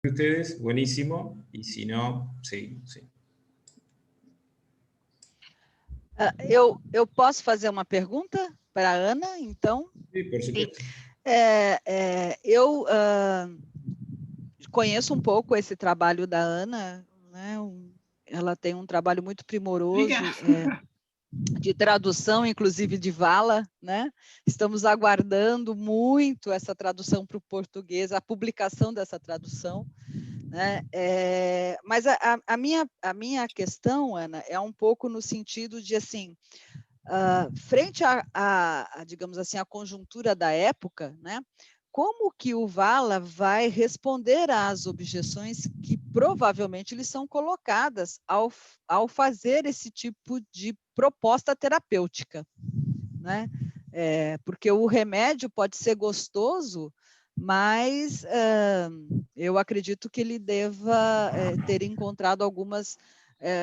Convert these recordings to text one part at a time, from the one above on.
Ustedes, buenísimo, y si no, sí, sí. Eu posso fazer uma pergunta para a Ana, então? Sí, por supuesto. Eu conheço um pouco esse trabalho da Ana, né? Ela tem um trabalho muito primoroso de tradução, inclusive de Vala, né? Estamos aguardando muito essa tradução para o português, a publicação dessa tradução, né? Mas a minha questão, Ana, é um pouco no sentido de, assim, frente digamos assim, a conjuntura da época, né? Como que o Vala vai responder às objeções que provavelmente lhe são colocadas ao fazer esse tipo de proposta terapêutica, né? Porque o remédio pode ser gostoso, mas eu acredito que ele deva ter encontrado algumas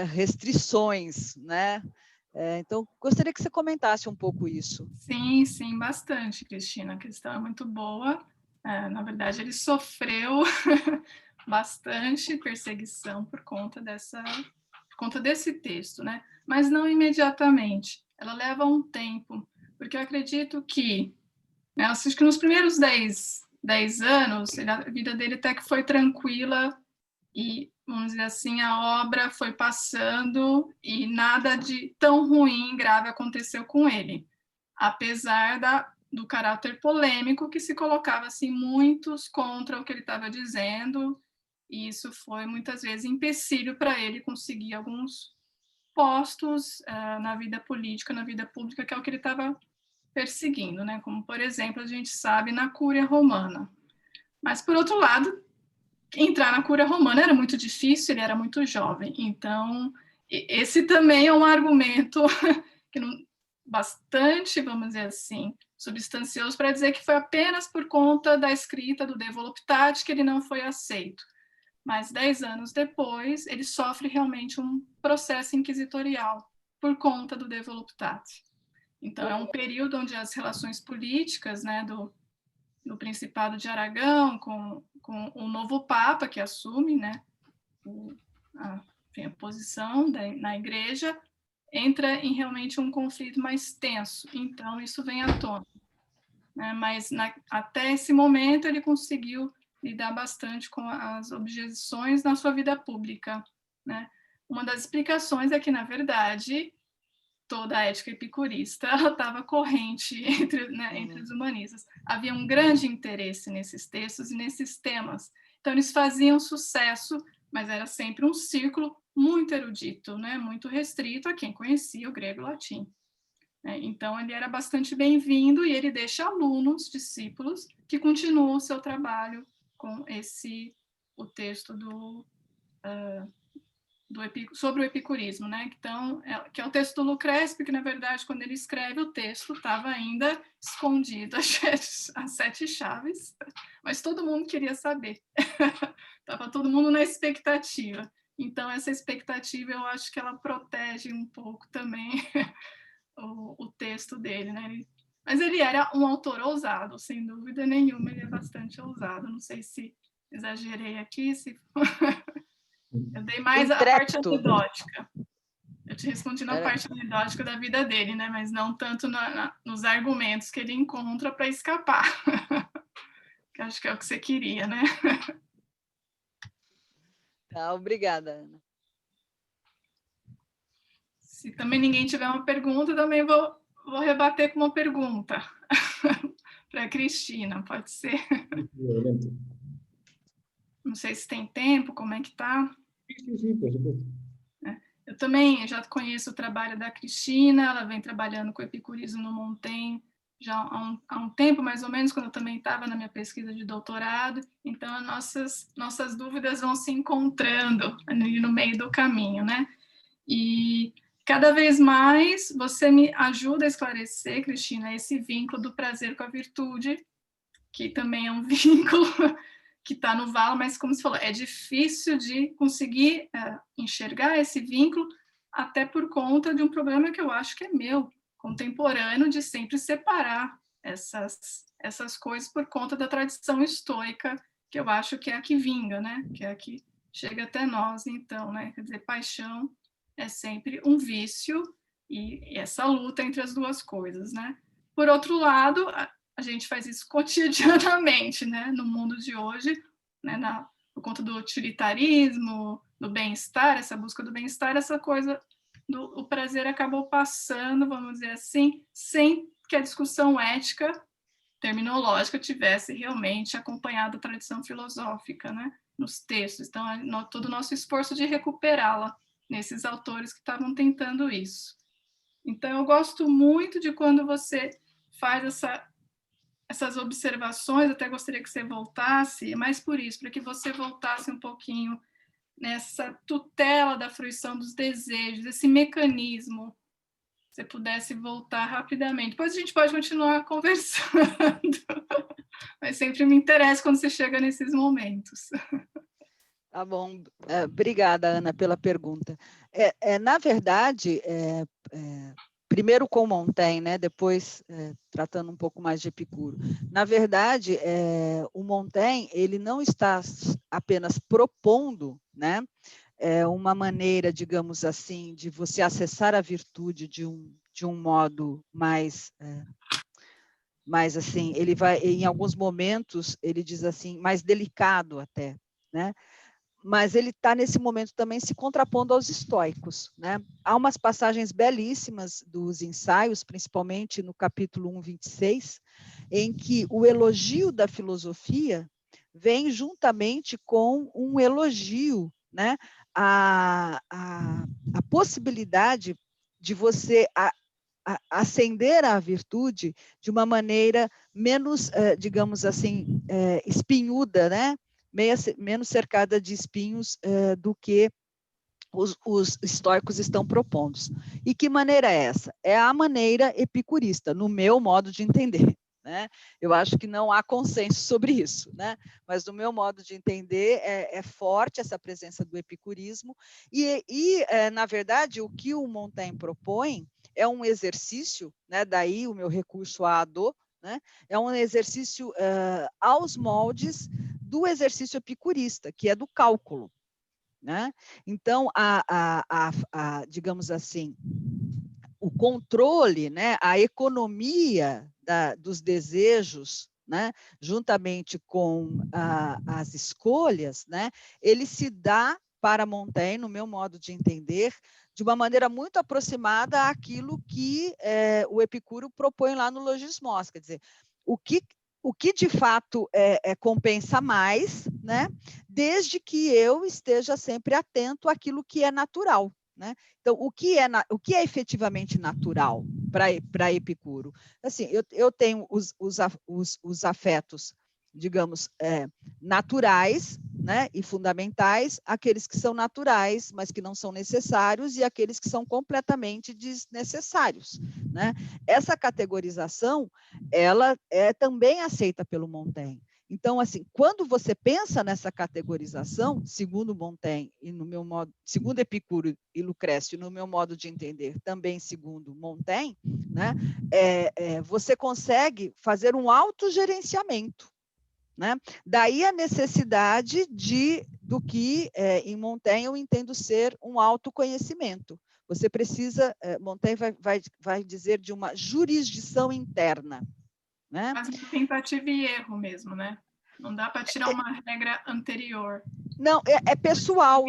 restrições, né? Então, gostaria que você comentasse um pouco isso. Sim, sim, bastante, Cristina. A questão é muito boa. Na verdade, ele sofreu bastante perseguição por conta desse texto, né? Mas não imediatamente. Ela leva um tempo, porque eu acredito que, né, acho que nos primeiros 10 anos, a vida dele até que foi tranquila e, vamos dizer assim, a obra foi passando e nada de tão ruim, grave aconteceu com ele, apesar do caráter polêmico que se colocava assim, muitos contra o que ele estava dizendo, e isso foi muitas vezes empecilho para ele conseguir alguns postos na vida política, na vida pública, que é o que ele estava perseguindo, né? Como, por exemplo, a gente sabe na Cúria Romana. Mas, por outro lado, entrar na Cúria Romana era muito difícil, ele era muito jovem. Então, esse também é um argumento que não, bastante, vamos dizer assim, substancioso para dizer que foi apenas por conta da escrita do De Voluptate que ele não foi aceito. Mas 10 anos depois, ele sofre realmente um processo inquisitorial por conta do De Voluptate. Então, é um período onde as relações políticas, né, do Principado de Aragão com o novo Papa que assume, né, a posição na Igreja, entra em realmente um conflito mais tenso. Então, isso vem à tona. Né? Mas até esse momento ele conseguiu lidar bastante com as objeções na sua vida pública. Né? Uma das explicações é que, na verdade, toda a ética epicurista estava corrente entre os humanistas. Havia um grande interesse nesses textos e nesses temas. Então, eles faziam sucesso, mas era sempre um círculo muito erudito, né? Muito restrito a quem conhecia o grego e o latim. Então, ele era bastante bem-vindo e ele deixa alunos, discípulos, que continuam o seu trabalho com o texto sobre o epicurismo, né? Então, que é o texto do Lucrécio, porque, na verdade, quando ele escreve o texto, estava ainda escondido as 7 chaves, mas todo mundo queria saber. Estava todo mundo na expectativa. Então, essa expectativa, eu acho que ela protege um pouco também o texto dele, né? Mas ele era um autor ousado, sem dúvida nenhuma, ele é bastante ousado. Não sei se exagerei aqui, se... Eu dei mais a parte anedótica. Eu te respondi na parte anedótica da vida dele, né? Mas não tanto nos argumentos que ele encontra para escapar. Que acho que é o que você queria, né? Tá, obrigada, Ana. Se também ninguém tiver uma pergunta, também vou rebater com uma pergunta para a Cristina, pode ser? Não sei se tem tempo, como é que tá? Sim, por supuesto. Eu também já conheço o trabalho da Cristina, ela vem trabalhando com epicurismo no Montaigne já há um tempo, mais ou menos, quando eu também estava na minha pesquisa de doutorado, então nossas dúvidas vão se encontrando ali no meio do caminho, né? E cada vez mais você me ajuda a esclarecer, Cristina, esse vínculo do prazer com a virtude, que também é um vínculo que está no Vala, mas como você falou, é difícil de conseguir enxergar esse vínculo, até por conta de um problema que eu acho que é meu, contemporâneo, de sempre separar essas coisas por conta da tradição estoica que eu acho que é a que vinga, né? Que é a que chega até nós, então, né? Quer dizer, paixão é sempre um vício e essa luta entre as duas coisas, né? Por outro lado, a gente faz isso cotidianamente, né? No mundo de hoje, né? Por conta do utilitarismo, do bem-estar, essa busca do bem-estar, essa coisa o prazer acabou passando, vamos dizer assim, sem que a discussão ética terminológica tivesse realmente acompanhado a tradição filosófica, né, nos textos. Então, todo o nosso esforço de recuperá-la nesses autores que estavam tentando isso. Então, eu gosto muito de quando você faz essas observações, até gostaria que você voltasse, mas por isso, para que você voltasse um pouquinho nessa tutela da fruição dos desejos, esse mecanismo, se pudesse voltar rapidamente. Depois a gente pode continuar conversando, mas sempre me interessa quando você chega nesses momentos. Tá bom. Obrigada, Ana, pela pergunta. Na verdade, primeiro com Montaigne, né? Depois tratando um pouco mais de Epicuro. Na verdade, o Montaigne ele não está apenas propondo, né? Uma maneira, digamos assim, de você acessar a virtude de um modo mais assim, ele vai, em alguns momentos, ele diz assim, mais delicado até, né? Mas ele está, nesse momento, também se contrapondo aos estoicos, né? Há umas passagens belíssimas dos ensaios, principalmente no capítulo 1:26, em que o elogio da filosofia vem juntamente com um elogio, né? A possibilidade de você ascender à virtude de uma maneira menos, digamos assim, espinhuda, né? Menos cercada de espinhos do que os estoicos estão propondo. E que maneira é essa? É a maneira epicurista, no meu modo de entender. Né? Eu acho que não há consenso sobre isso, né? Mas do meu modo de entender é forte essa presença do epicurismo na verdade, o que o Montaigne propõe é um exercício, né? Daí o meu recurso à Hadot, né? É um exercício aos moldes do exercício epicurista, que é do cálculo. Né? Então, digamos assim, o controle, né, a economia dos desejos, né, juntamente com as escolhas, né, ele se dá para Montaigne, no meu modo de entender, de uma maneira muito aproximada àquilo que o Epicuro propõe lá no Logismos, quer dizer, o que de fato compensa mais, né, desde que eu esteja sempre atento àquilo que é natural. Né? Então, o que é efetivamente natural para Epicuro? Assim, eu tenho os afetos, digamos, naturais, né, e fundamentais, aqueles que são naturais, mas que não são necessários, e aqueles que são completamente desnecessários. Né? Essa categorização, ela é também aceita pelo Montaigne. Então, assim, quando você pensa nessa categorização, segundo Montaigne e no meu modo, segundo Epicuro e Lucrécio, no meu modo de entender, também segundo Montaigne, né, você consegue fazer um autogerenciamento. Né? Daí a necessidade do que em Montaigne eu entendo ser um autoconhecimento. Você precisa, Montaigne vai dizer de uma jurisdição interna. Né? Mas uma tentativa e erro mesmo, né? Não dá para tirar uma regra anterior. Não, é pessoal,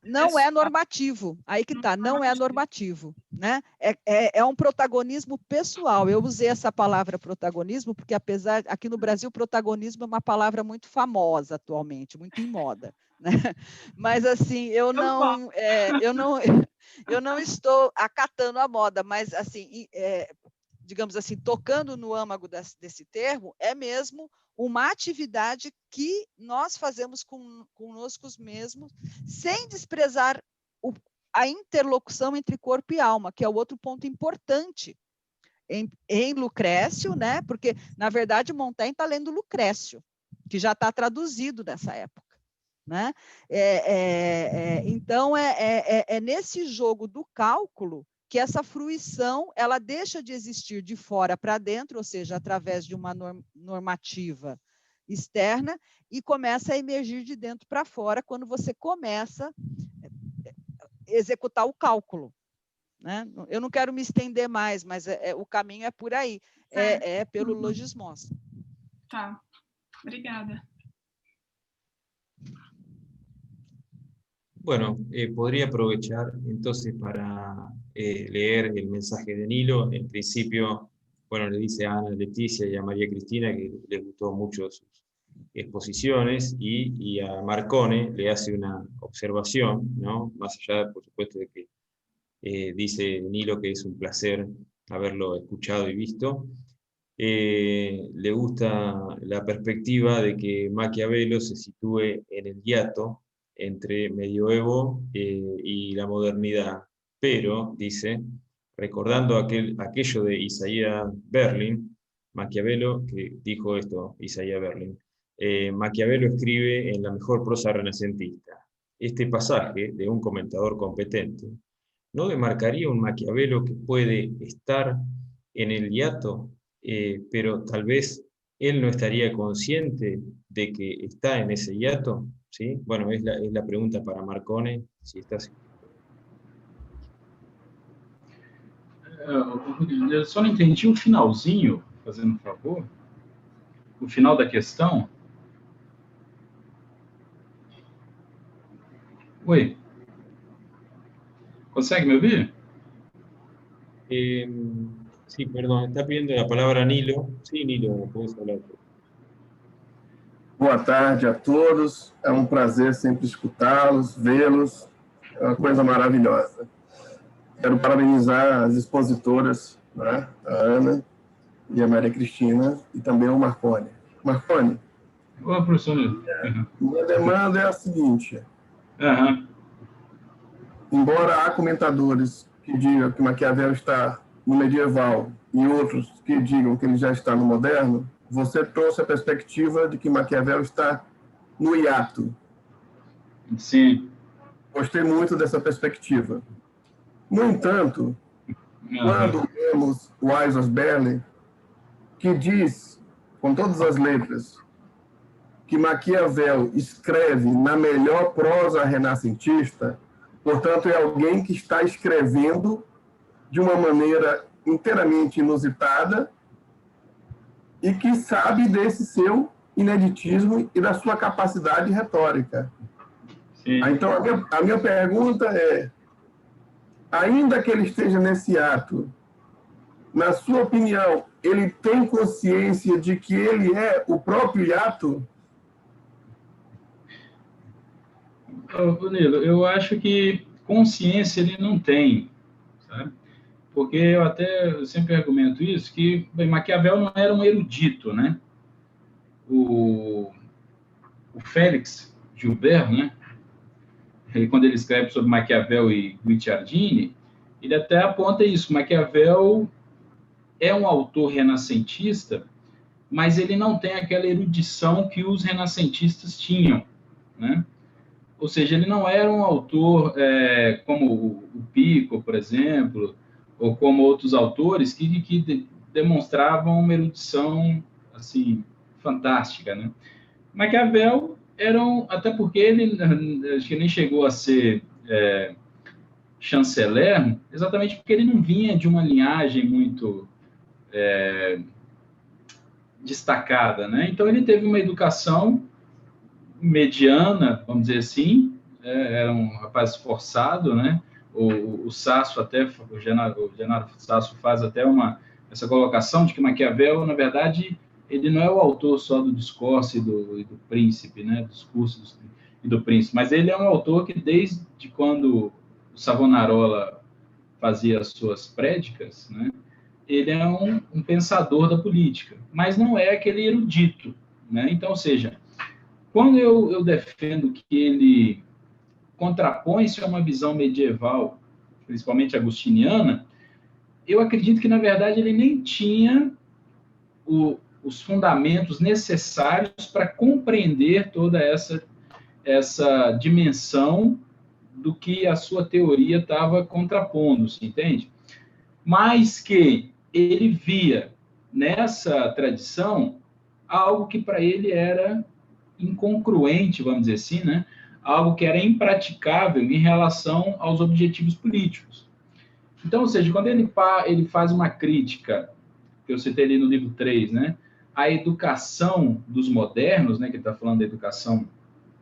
não é normativo. Aí que está, não é normativo. Né? É um protagonismo pessoal. Eu usei essa palavra protagonismo porque, apesar, aqui no Brasil, protagonismo é uma palavra muito famosa atualmente, muito em moda. Né? Mas, assim, eu não estou acatando a moda, mas, assim, digamos assim, tocando no âmago desse termo, é mesmo uma atividade que nós fazemos conosco mesmos, sem desprezar a interlocução entre corpo e alma, que é o outro ponto importante em Lucrécio, né? Porque, na verdade, Montaigne está lendo Lucrécio, que já está traduzido nessa época. Né? Então, é nesse jogo do cálculo que essa fruição ela deixa de existir de fora para dentro, ou seja, através de uma normativa externa e começa a emergir de dentro para fora quando você começa a executar o cálculo, né? Eu não quero me estender mais, mas o caminho é por aí, é pelo logismos. Tá, obrigada. Bueno, podría aprovechar entonces para leer el mensaje de Nilo. En principio, bueno, le dice a Ana Leticia y a María Cristina que les gustó mucho sus exposiciones y a Marcone le hace una observación, ¿no? Más allá, por supuesto, de que dice Nilo que es un placer haberlo escuchado y visto. Le gusta la perspectiva de que Maquiavelo se sitúe en el hiato entre medioevo y la modernidad, pero, dice, recordando aquello de Isaiah Berlin, Maquiavelo, que dijo esto, Isaiah Berlin, Maquiavelo escribe en la mejor prosa renacentista. Este pasaje de un comentador competente ¿no demarcaría un Maquiavelo que puede estar en el hiato, pero tal vez él no estaría consciente de que está en ese hiato? ¿Sí? Bueno, es la pregunta para Marcone, si está así. Eu só não entendi o finalzinho, fazendo um favor. O final da questão. Oi. ¿Consegue me oír? Sí, perdón, está pidiendo la palabra Nilo. Sí, Nilo, puedes hablar. Boa tarde a todos. É um prazer sempre escutá-los, vê-los. É uma coisa maravilhosa. Quero parabenizar as expositoras, né? A Ana e a Maria Cristina, e também o Marcone. Marcone, Olá, professor. minha demanda é a seguinte. Embora há comentadores que digam que Maquiavel está no medieval e outros que digam que ele já está no moderno, você trouxe a perspectiva de que Maquiavel está no hiato. Sim. Gostei muito dessa perspectiva. No entanto, quando vemos o Isaiah Berlin, que diz, com todas as letras, que Maquiavel escreve na melhor prosa renascentista, portanto, é alguém que está escrevendo de uma maneira inteiramente inusitada e que sabe desse seu ineditismo e da sua capacidade retórica. Sim. Então, a minha pergunta é, ainda que ele esteja nesse ato, na sua opinião, ele tem consciência de que ele é o próprio hiato? Nilo, eu acho que consciência ele não tem, sabe? Porque eu sempre argumento isso, que Maquiavel não era um erudito, né? O Félix Gilbert, né? Quando ele escreve sobre Maquiavel e Guicciardini, ele até aponta isso, Maquiavel é um autor renascentista, mas ele não tem aquela erudição que os renascentistas tinham, né? Ou seja, ele não era um autor como o Pico, por exemplo, ou como outros autores que demonstravam uma erudição assim fantástica, né? Maquiavel até porque ele acho que nem chegou a ser chanceler, exatamente porque ele não vinha de uma linhagem muito destacada, né? Então ele teve uma educação mediana, vamos dizer assim, era um rapaz esforçado, né? O Sasso o Genaro Sasso faz até essa colocação de que Maquiavel, na verdade, ele não é o autor só do Discurso e do Príncipe, né? Do Discurso e do Príncipe, mas ele é um autor que desde quando o Savonarola fazia as suas prédicas, né? Ele é um pensador da política, mas não é aquele erudito, né? Então, ou seja, quando eu defendo que ele contrapõe-se a uma visão medieval, principalmente agustiniana, eu acredito que, na verdade, ele nem tinha os fundamentos necessários para compreender toda essa dimensão do que a sua teoria estava contrapondo-se, entende? Mas que ele via nessa tradição a algo que para ele era incongruente, vamos dizer assim, né? Algo que era impraticável em relação aos objetivos políticos. Então, ou seja, quando ele faz uma crítica, que eu citei ali no livro 3, né? A educação dos modernos, né? Que ele está falando da educação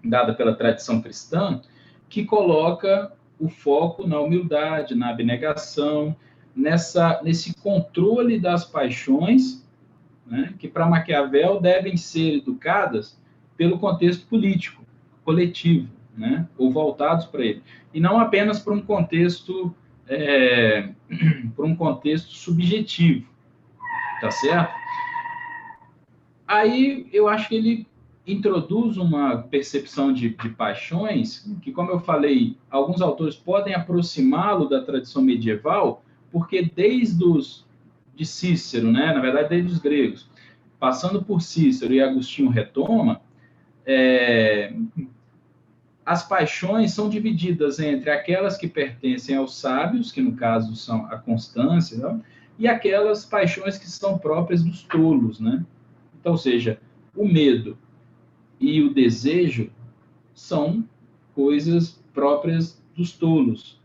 dada pela tradição cristã, que coloca o foco na humildade, na abnegação, nesse controle das paixões, né, que para Maquiavel devem ser educadas pelo contexto político, coletivo, né, ou voltados para ele, e não apenas para um contexto subjetivo, tá certo? Aí eu acho que ele introduz uma percepção de paixões que, como eu falei, alguns autores podem aproximá-lo da tradição medieval, porque de Cícero, né, na verdade, desde os gregos, passando por Cícero e Agostinho retoma, as paixões são divididas entre aquelas que pertencem aos sábios, que no caso são a constância, né, e aquelas paixões que são próprias dos tolos, né? Então, ou seja, o medo e o desejo são coisas próprias dos tolos,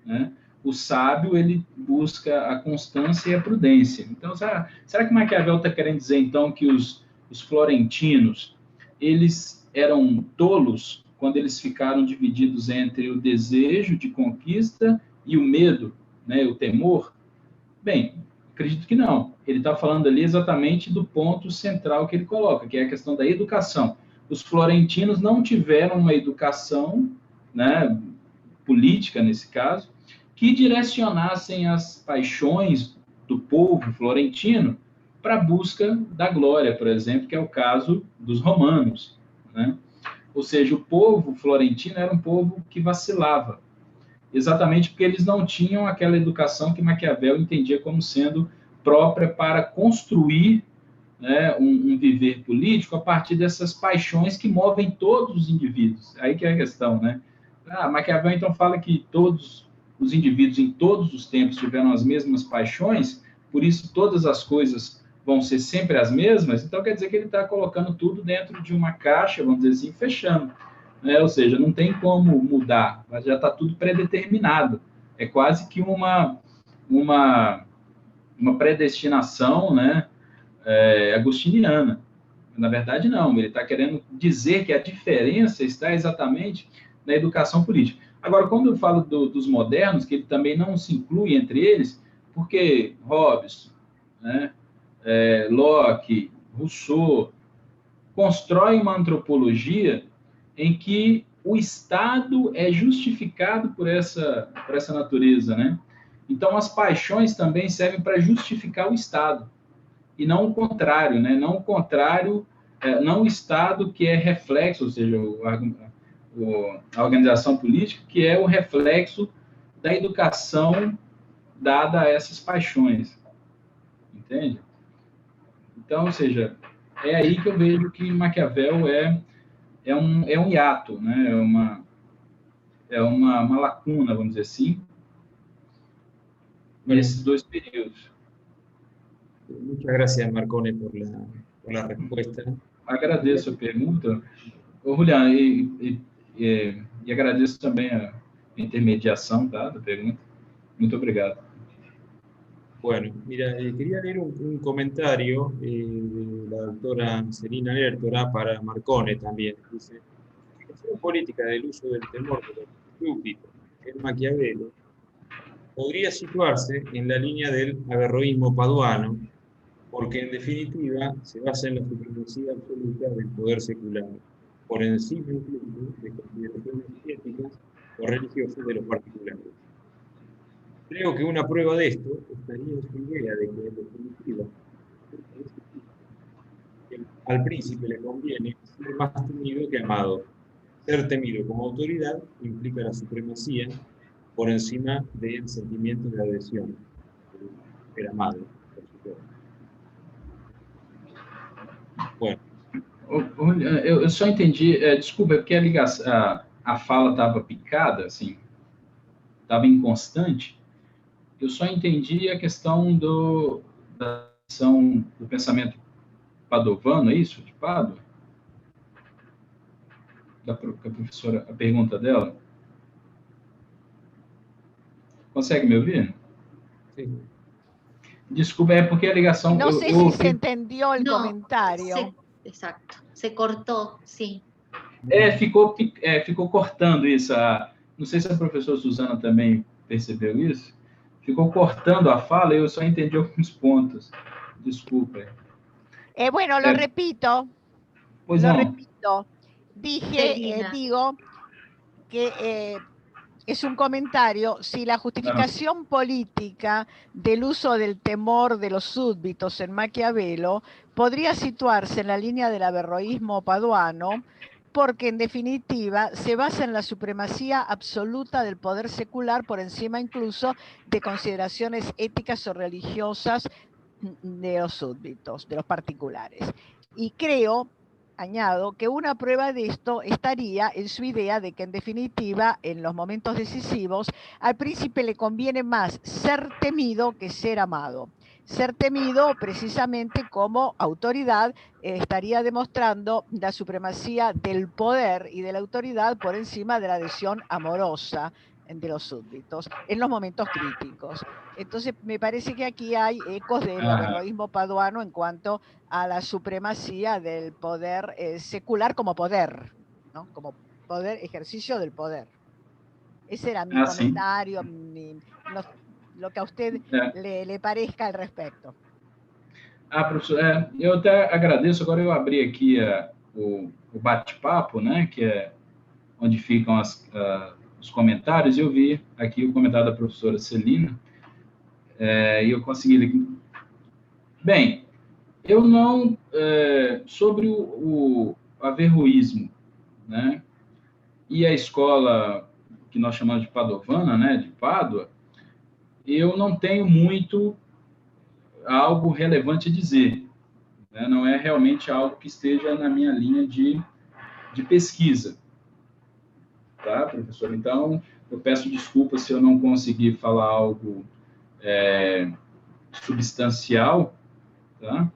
né? O sábio, ele busca a constância e a prudência. Então, será que Maquiavel está querendo dizer, então, que os florentinos, eles eram tolos quando eles ficaram divididos entre o desejo de conquista e o medo, né, o temor? Bem, acredito que não. Ele está falando ali exatamente do ponto central que ele coloca, que é a questão da educação. Os florentinos não tiveram uma educação, né, política, nesse caso, que direcionassem as paixões do povo florentino para a busca da glória, por exemplo, que é o caso dos romanos, né? Ou seja, o povo florentino era um povo que vacilava, exatamente porque eles não tinham aquela educação que Maquiavel entendia como sendo própria para construir, né, um viver político a partir dessas paixões que movem todos os indivíduos. Aí que é a questão, né? Maquiavel, então, fala que todos os indivíduos em todos os tempos tiveram as mesmas paixões, por isso todas as coisas vão ser sempre as mesmas. Então, quer dizer que ele está colocando tudo dentro de uma caixa, vamos dizer assim, fechando. Ou seja, não tem como mudar, mas já está tudo predeterminado. É quase que uma predestinação, né, agostiniana. Na verdade, não. Ele está querendo dizer que a diferença está exatamente na educação política. Agora, quando eu falo dos modernos, que ele também não se inclui entre eles, porque Hobbes, né, Locke, Rousseau, constroem uma antropologia em que o Estado é justificado por essa natureza, né? Então, as paixões também servem para justificar o Estado, e não o contrário, né? Não o contrário, não o Estado que é reflexo, ou seja, a organização política, que é o reflexo da educação dada a essas paixões, entende? Então, ou seja, é aí que eu vejo que Maquiavel é um hiato, né? É uma lacuna, vamos dizer assim, nesses dois períodos. Muchas gracias, Marcone, por la respuesta. Agradeço a pergunta. Ô, Julián, e agradeço também a intermediação, tá, da pergunta. Muito obrigado. Bueno, mira, quería leer un comentario de la doctora Celina Lertora para Marcone también. Dice, la explicación política del uso del temor de los estúpidos en Maquiavelo podría situarse en la línea del averroísmo paduano, porque en definitiva se basa en la supremacía absoluta del poder secular, por encima incluso de consideraciones éticas o religiosas de los particulares. Creo que una prueba de esto estaría en su idea de que, en definitiva, al príncipe le conviene ser más temido que amado. Ser temido como autoridad implica la supremacía por encima del sentimiento de adhesión, el amado, por supuesto. Bueno. Eu só entendi, desculpa, porque a fala estava picada, assim, estava inconstante. Eu só entendi a questão do pensamento Padovano, é isso? De Pádua? Da professora, a pergunta dela. Consegue me ouvir? Sim. Desculpa, é porque a ligação... No sé si se entendió el No, comentario. exacto, se cortó, sí. Ficou cortando isso. Não sei se a professora Suzana também percebeu isso. Ficou cortando a fala e eu só entendi alguns pontos. Desculpa. Bueno, lo repito. Pues lo no. repito. Dije, digo, que es un comentario, si la justificación política del uso del temor de los súbditos en Maquiavelo podría situarse en la línea del averroísmo paduano, porque en definitiva se basa en la supremacía absoluta del poder secular por encima incluso de consideraciones éticas o religiosas de los súbditos, de los particulares. Y creo, añado, que una prueba de esto estaría en su idea de que en definitiva, en los momentos decisivos, al príncipe le conviene más ser temido que ser amado. Ser temido precisamente como autoridad estaría demostrando la supremacía del poder y de la autoridad por encima de la adhesión amorosa de los súbditos en los momentos críticos. Entonces me parece que aquí hay ecos del averroísmo paduano en cuanto a la supremacía del poder secular como poder, ¿no? Como poder, ejercicio del poder. Ese era mi comentario, lo que a usted le parezca al respecto. Professor, eu até agradeço. Agora eu abri aqui o bate-papo, né, que é onde ficam os comentários, e eu vi aqui o comentário da professora Celina, e eu consegui ler. Bem, eu não... sobre o averroísmo, né, e a escola que nós chamamos de Padovana, né, de Pádua, eu não tenho muito algo relevante a dizer, né? Não é realmente algo que esteja na minha linha de pesquisa. Tá, professor? Então, eu peço desculpas se eu não conseguir falar algo substancial, tá?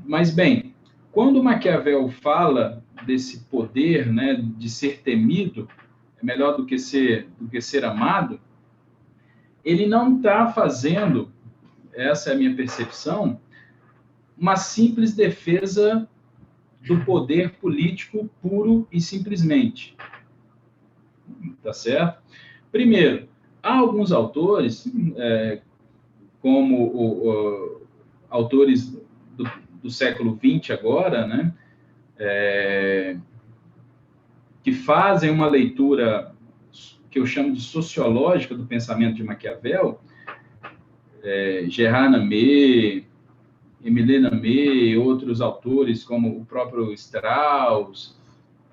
Mas, bem, quando Maquiavel fala desse poder, né, de ser temido, é melhor do que ser amado, ele não está fazendo, essa é a minha percepção, uma simples defesa do poder político puro e simplesmente. Tá certo? Primeiro, há alguns autores, como autores do século XX agora, né, que fazem uma leitura que eu chamo de sociológica do pensamento de Maquiavel, Gérard Namet, Émile Namet, outros autores, como o próprio Strauss,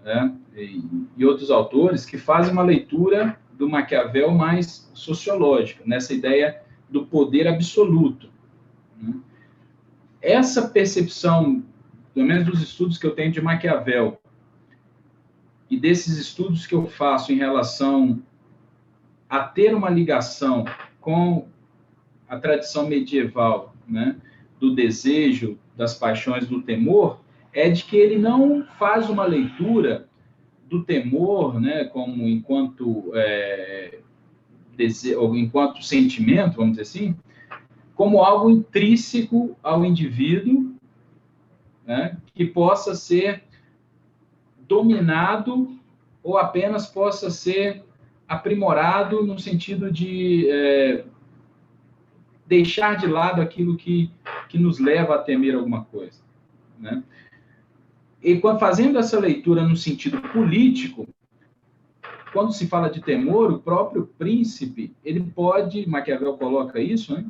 né, e outros autores que fazem uma leitura do Maquiavel mais sociológica, nessa ideia do poder absoluto, né. Essa percepção, pelo menos dos estudos que eu tenho de Maquiavel, e desses estudos que eu faço em relação a ter uma ligação com a tradição medieval, né, do desejo, das paixões, do temor, é de que ele não faz uma leitura do temor, né, como enquanto enquanto sentimento, vamos dizer assim, como algo intrínseco ao indivíduo, né, que possa ser dominado ou apenas possa ser aprimorado no sentido de deixar de lado aquilo que nos leva a temer alguma coisa, né? E fazendo essa leitura no sentido político, quando se fala de temor, o próprio príncipe, ele pode, Maquiavel coloca isso, né,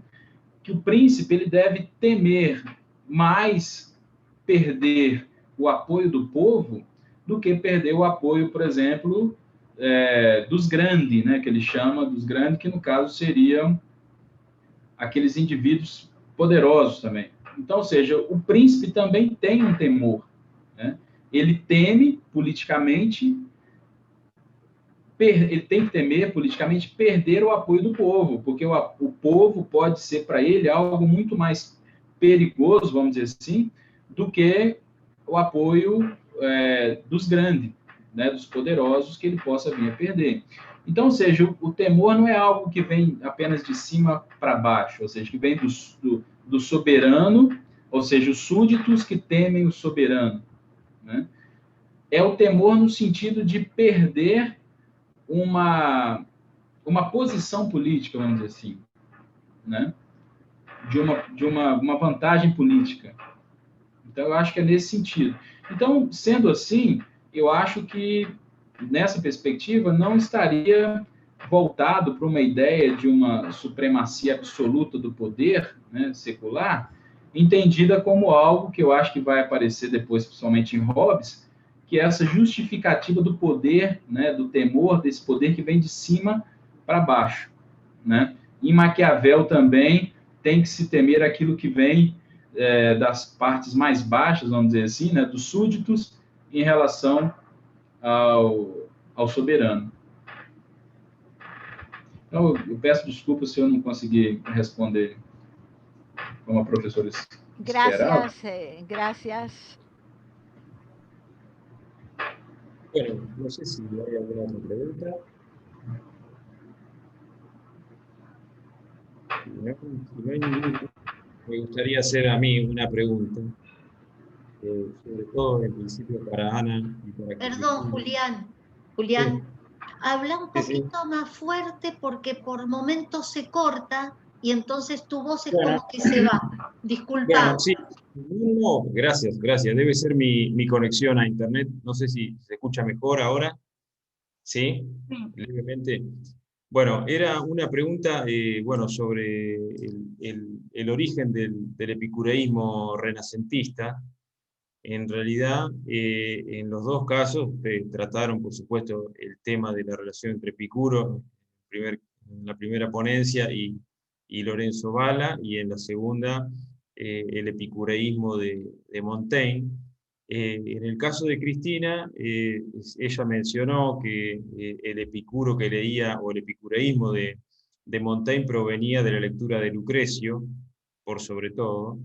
que o príncipe ele deve temer mais perder o apoio do povo do que perder o apoio, por exemplo, dos grandes, né, que ele chama dos grandes, que no caso seriam aqueles indivíduos poderosos também. Então, ou seja, o príncipe também tem um temor, né? Ele teme politicamente, ele tem que temer politicamente perder o apoio do povo, porque o povo pode ser para ele algo muito mais perigoso, vamos dizer assim, do que o apoio dos grandes, né, dos poderosos, que ele possa vir a perder. Então, ou seja, o temor não é algo que vem apenas de cima para baixo, ou seja, que vem do soberano, ou seja, os súditos que temem o soberano, né? É o temor no sentido de perder uma posição política, vamos dizer assim, né? De uma vantagem política. Então, eu acho que é nesse sentido. Então, sendo assim, eu acho que, nessa perspectiva, não estaria voltado para uma ideia de uma supremacia absoluta do poder, né, secular, entendida como algo que eu acho que vai aparecer depois, principalmente em Hobbes, que é essa justificativa do poder, né, do temor, desse poder que vem de cima para baixo, né? Em Maquiavel também tem que se temer aquilo que vem das partes mais baixas, vamos dizer assim, né, dos súditos, em relação ao soberano. Então, eu peço desculpas se eu não consegui responder como a professora esperava. Gracias. Bueno, no sé si hay alguna otra pregunta. Si no hay ninguna, me gustaría hacer a mí una pregunta, sobre todo en principio para Ana y para Perdón, Cristina. Julián, Sí. habla un Sí, sí. poquito más fuerte porque por momentos se corta y entonces tu voz es Bueno. como que se va. Disculpa. Bueno, sí. No, gracias. Debe ser mi conexión a internet. No sé si se escucha mejor ahora. ¿Sí? Levemente. Bueno, era una pregunta sobre el origen del epicureísmo renacentista. En realidad, en los dos casos trataron, por supuesto, el tema de la relación entre Epicuro, en la primera ponencia, y Lorenzo Valla, y en la segunda, el epicureísmo de Montaigne. En el caso de Cristina, ella mencionó que el epicuro que leía, o el epicureísmo de Montaigne, provenía de la lectura de Lucrecio, por sobre todo.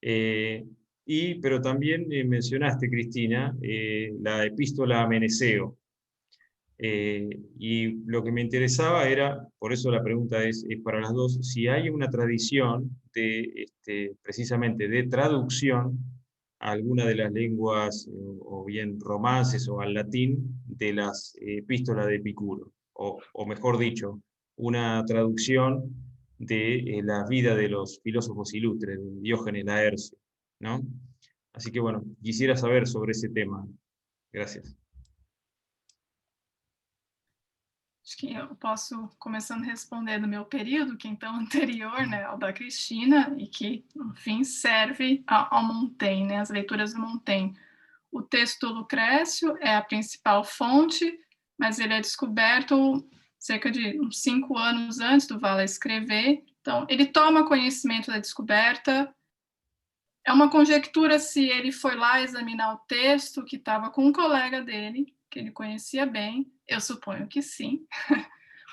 Pero también mencionaste, Cristina, la epístola a Meneceo. Y lo que me interesaba era, por eso la pregunta es para las dos, si hay una tradición precisamente de traducción a alguna de las lenguas, o bien romances o al latín, de las epístolas de Epicuro, o mejor dicho, una traducción de la vida de los filósofos ilustres, de Diógenes Laercio, ¿no? Así que bueno, quisiera saber sobre esse tema. Gracias. Acho que eu posso, começando respondendo o meu período, que então é anterior, né, ao da Cristina, e que, enfim, serve ao Montaigne, né, as leituras do Montaigne. O texto do Lucrécio é a principal fonte, mas ele é descoberto cerca de uns 5 anos antes do Valla escrever. Então, ele toma conhecimento da descoberta. É uma conjectura se ele foi lá examinar o texto que estava com um colega dele, que ele conhecia bem. Eu suponho que sim,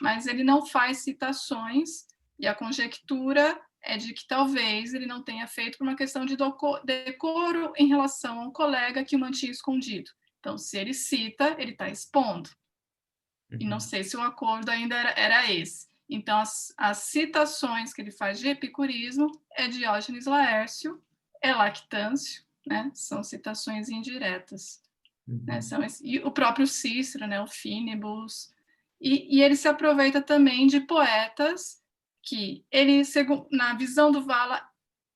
mas ele não faz citações, e a conjectura é de que talvez ele não tenha feito por uma questão de decoro em relação ao colega que o mantinha escondido. Então, se ele cita, ele está expondo. E não sei se o acordo ainda era esse. Então, as citações que ele faz de epicurismo é Diógenes Laércio, é Lactâncio, né? São citações indiretas. Né? E o próprio Cícero, né? O Fínibus. E ele se aproveita também de poetas que, na visão do Valla,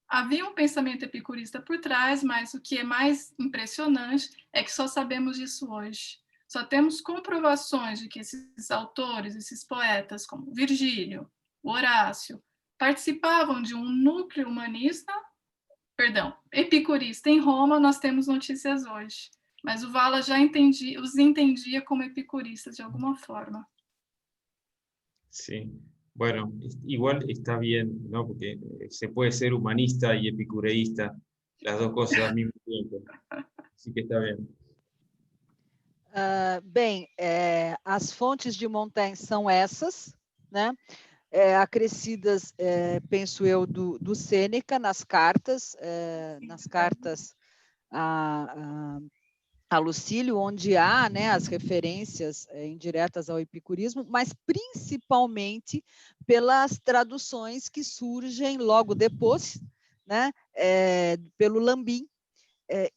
havia um pensamento epicurista por trás, mas o que é mais impressionante é que só sabemos disso hoje. Só temos comprovações de que esses autores, esses poetas, como Virgílio, Horácio, participavam de um núcleo epicurista em Roma. Nós temos notícias hoje. Mas o Valla já os entendia como epicuristas de alguma forma. Sí, bueno, igual está bien, ¿no? Porque se puede ser humanista y epicureísta, las dos cosas al mismo tiempo. Así que está bien. As fontes de Montaigne são essas, né? Acrescidas, penso eu, do Sêneca nas cartas a Lucílio, onde há, né, as referências indiretas ao epicurismo, mas principalmente pelas traduções que surgem logo depois, né, pelo Lambin.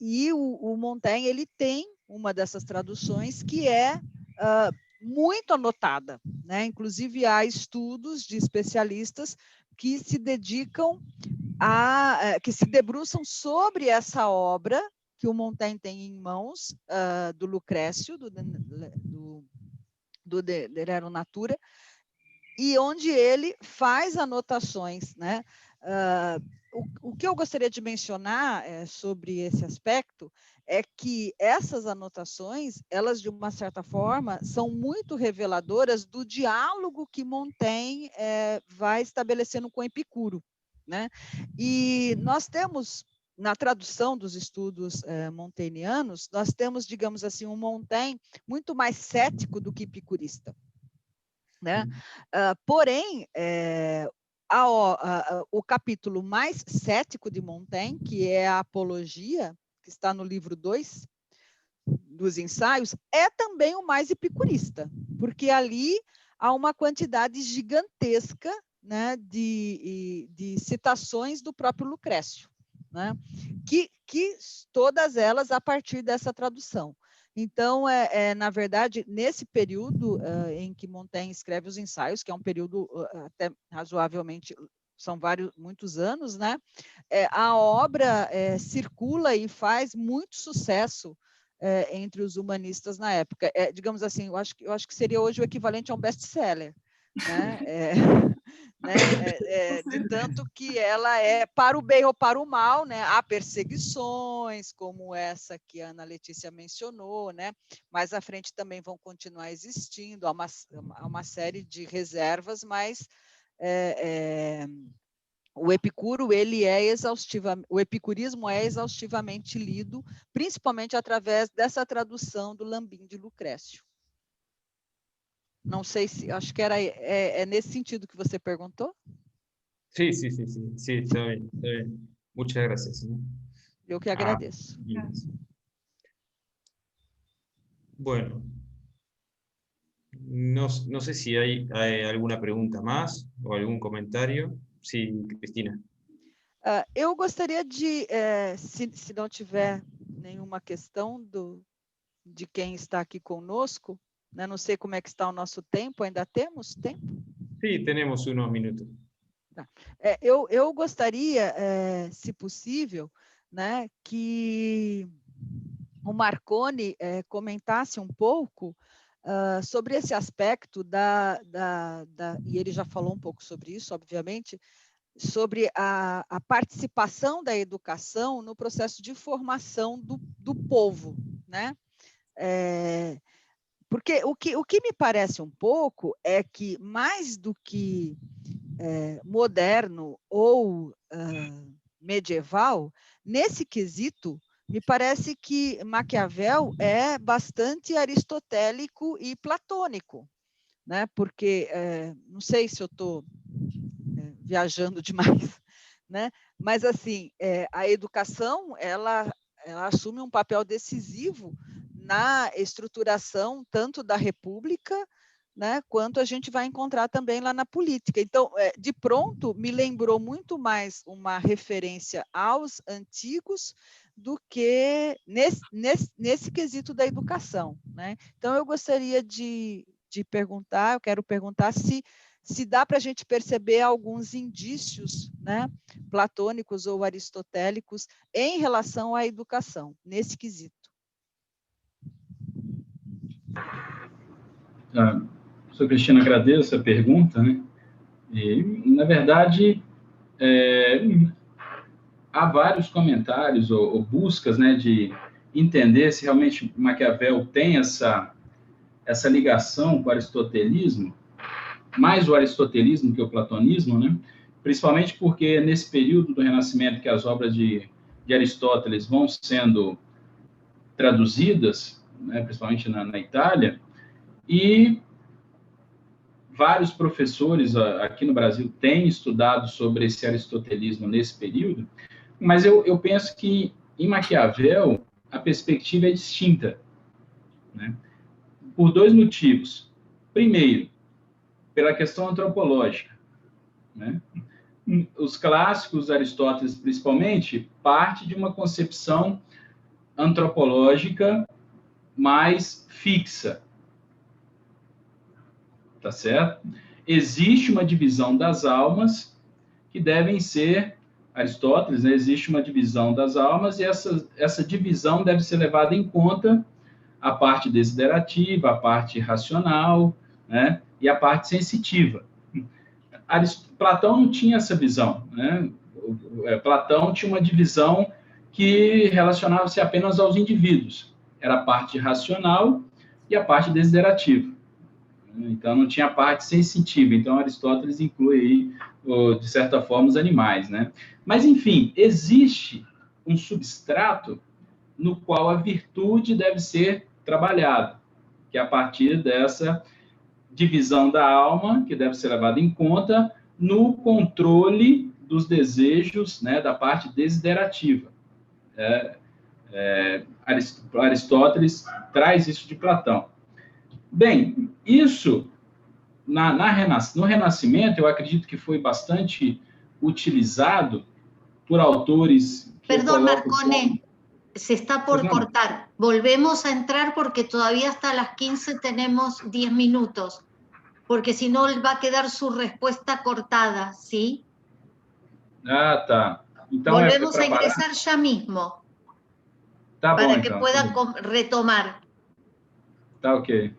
E o Montaigne, ele tem uma dessas traduções que é muito anotada, né? Inclusive há estudos de especialistas que se dedicam que se debruçam sobre essa obra que o Montaigne tem em mãos, do Lucrécio, do De Rerum Natura, e onde ele faz anotações, né? O que eu gostaria de mencionar sobre esse aspecto é que essas anotações, elas, de uma certa forma, são muito reveladoras do diálogo que Montaigne vai estabelecendo com Epicuro, né? E nós temos, na tradução dos estudos montaignianos, nós temos, digamos assim, um Montaigne muito mais cético do que epicurista, né? Porém, o capítulo mais cético de Montaigne, que é a Apologia, que está no livro 2 dos Ensaios, é também o mais epicurista, porque ali há uma quantidade gigantesca, né, de citações do próprio Lucrécio, né, que todas elas a partir dessa tradução. Então, na verdade, nesse período em que Montaigne escreve os Ensaios, que é um período até razoavelmente, são muitos anos, né? A obra circula e faz muito sucesso entre os humanistas na época. Digamos assim, eu acho que seria hoje o equivalente a um best-seller, né? De tanto que ela é para o bem ou para o mal, né? Há perseguições, como essa que a Ana Letícia mencionou, né? Mais à frente também vão continuar existindo, há uma série de reservas, mas o Epicuro, o epicurismo é exaustivamente lido, principalmente através dessa tradução do Lambin de Lucrécio. Não sei se, acho que é nesse sentido que você perguntou? Sí, está bien, está bien. Muchas gracias. Eu que agradeço. Bueno, no sé si hay alguna pregunta más o algún comentario. Sí, Cristina. Eu gostaria de, se não tiver nenhuma questão de quem está aqui conosco, né? Não sei como é que está o nosso tempo, ainda temos tempo? Sí, tenemos unos minutos. Tá. Eu gostaria, se possível, né, que o Marconi comentasse um pouco sobre esse aspecto e ele já falou um pouco sobre isso, obviamente, sobre a participação da educação no processo de formação do povo, né? Porque o que me parece um pouco é que, mais do que moderno ou medieval, nesse quesito, me parece que Maquiavel é bastante aristotélico e platônico, né? Porque, não sei se eu estou viajando demais, né? Mas, assim, a educação, ela assume um papel decisivo na estruturação tanto da República, né, quanto a gente vai encontrar também lá na política. Então, de pronto, me lembrou muito mais uma referência aos antigos do que nesse quesito da educação, né? Então, eu gostaria de perguntar, eu quero perguntar se dá para a gente perceber alguns indícios, né, platônicos ou aristotélicos em relação à educação, nesse quesito. Professor Cristina, agradeço a pergunta, né? E, na verdade, há vários comentários ou buscas, né, de entender se realmente Maquiavel tem essa ligação com o aristotelismo, mais o aristotelismo que o platonismo, né? Principalmente porque nesse período do Renascimento que as obras de Aristóteles vão sendo traduzidas, né, principalmente na Itália, e vários professores aqui no Brasil têm estudado sobre esse aristotelismo nesse período, mas eu penso que, em Maquiavel, a perspectiva é distinta, né? Por dois motivos. Primeiro, pela questão antropológica, né? Os clássicos, Aristóteles principalmente, parte de uma concepção antropológica mais fixa, tá certo? Existe uma divisão das almas que devem ser, Aristóteles, né, existe uma divisão das almas e essa divisão deve ser levada em conta a parte desiderativa, a parte racional, né, e a parte sensitiva. Platão não tinha essa visão, né? Platão tinha uma divisão que relacionava-se apenas aos indivíduos. Era a parte racional e a parte desiderativa. Então, não tinha a parte sensitiva. Então, Aristóteles inclui aí, de certa forma, os animais, né? Mas, enfim, existe um substrato no qual a virtude deve ser trabalhada, que é a partir dessa divisão da alma, que deve ser levada em conta no controle dos desejos, né, da parte desiderativa. Aristóteles traz isso de Platão. Bem, isso, no Renascimento, eu acredito que foi bastante utilizado por autores... Perdón, Marcone, se está por cortar. Volvemos a entrar porque todavía hasta las 15 tenemos 10 minutos, porque si no va a quedar su respuesta cortada, ¿sí? Ah, tá. Então, volvemos a ingresar ya mismo, tá para bom, que então, pueda retomar. Tá ok.